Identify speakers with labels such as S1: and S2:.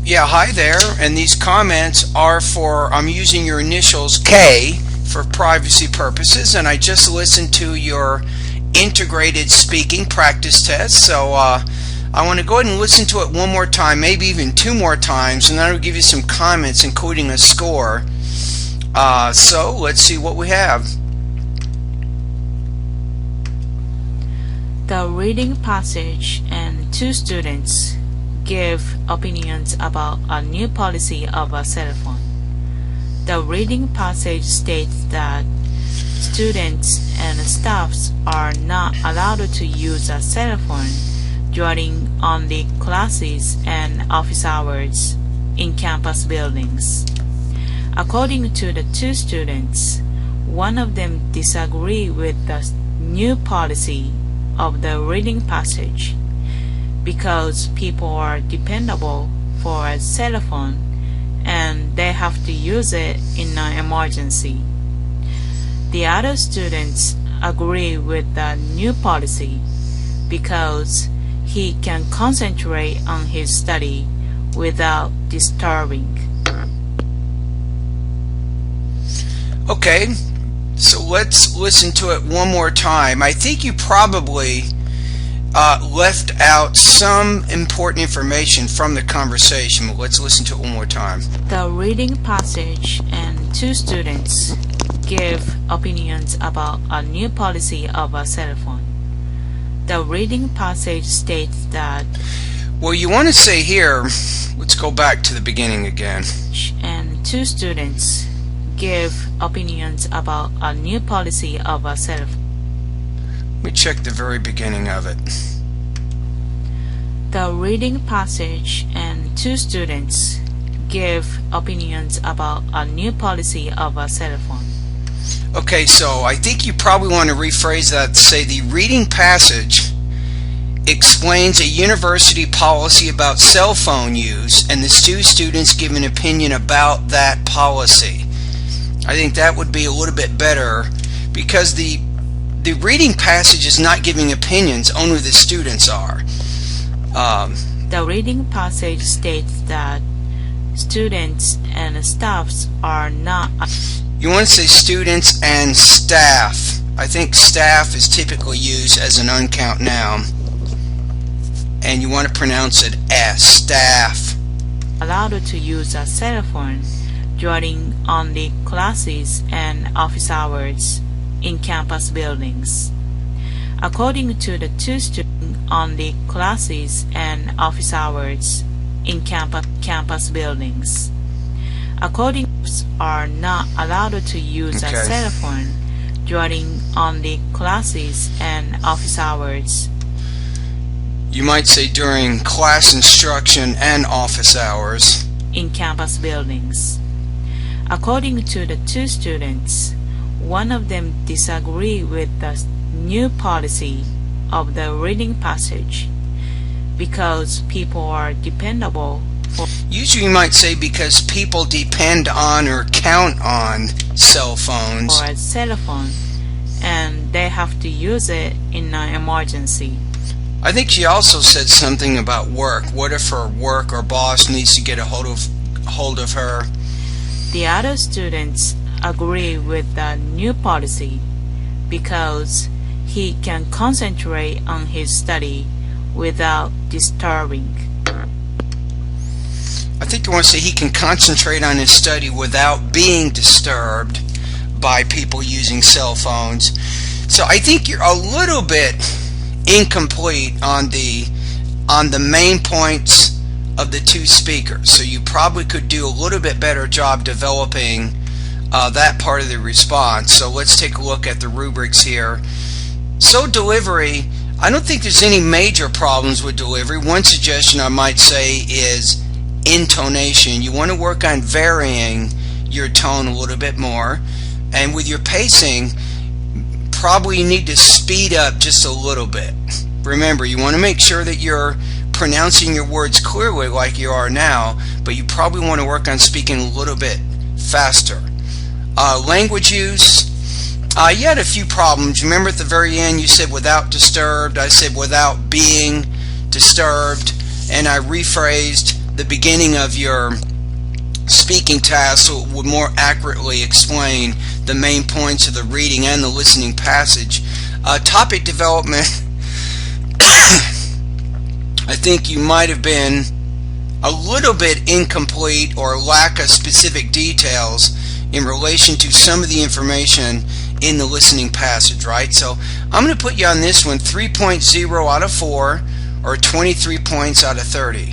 S1: Yeah, hi there, and these comments are for, I'm using your initials K for privacy purposes, and I just listened to your integrated speaking practice test, so I want to go ahead and listen to it one more time, maybe even two more times, and then I'll give you some comments including a score. So let's see what we have.
S2: The reading passage and two students give opinions about a new policy of a cell phone. The reading passage states that students and staffs are not allowed to use a cell phone during only classes and office hours in campus buildings. According to the two students, one of them disagreed with the new policy of the reading passage because people are dependable for a cell phone and they have to use it in an emergency. The other students agree with the new policy because he can concentrate on his study without disturbing.
S1: Okay, so let's listen to it one more time. I think you probably left out some important information from the conversation, but let's listen to it one more time.
S2: The reading passage and two students give opinions about a new policy of a cell phone. The reading passage states that
S1: well, you want to say here, let's go back to the beginning again.
S2: And two students give opinions about a new policy of a cell phone.
S1: Let me check the very beginning of it.
S2: The reading passage and two students give opinions about a new policy of a cell phone.
S1: Okay, so I think you probably want to rephrase that to say the reading passage explains a university policy about cell phone use and the two students give an opinion about that policy. I think that would be a little bit better because the reading passage is not giving opinions, only the students are.
S2: The reading passage states that students and staffs are not.
S1: You want to say students and staff. I think staff is typically used as an uncount noun. And you want to pronounce it as staff.
S2: Allowed to use a cell phone during only classes and office hours in campus buildings. According to the two students, only classes and office hours in campus buildings. According are not allowed to use a cell phone during only classes and office hours.
S1: You might say during class instruction and office hours
S2: in campus buildings. According to the two students, one of them disagreed with the new policy of the reading passage because people are dependable for.
S1: Usually you might say because people depend on or count on cell phones.
S2: For a cell phone and they have to use it in an emergency.
S1: I think she also said something about work. What if her work or boss needs to get a hold of her?
S2: The other students agree with the new policy because he can concentrate on his study without disturbing.
S1: I think you want to say he can concentrate on his study without being disturbed by people using cell phones. So I think you're a little bit incomplete on the main points of the two speakers. So you probably could do a little bit better job developing that part of the response. So let's take a look at the rubrics here. So delivery, I don't think there's any major problems with delivery. One suggestion I might say is intonation. You want to work on varying your tone a little bit more. And with your pacing, probably you need to speed up just a little bit. Remember, you want to make sure that you're pronouncing your words clearly like you are now, but you probably want to work on speaking a little bit faster. Language use, you had a few problems. Remember at the very end you said without disturbed, I said without being disturbed, and I rephrased the beginning of your speaking task so it would more accurately explain the main points of the reading and the listening passage. Topic development, I think you might have been a little bit incomplete or lack of specific details in relation to some of the information in the listening passage, right? So I'm going to put you on this one 3.0 out of 4 or 23 points out of 30.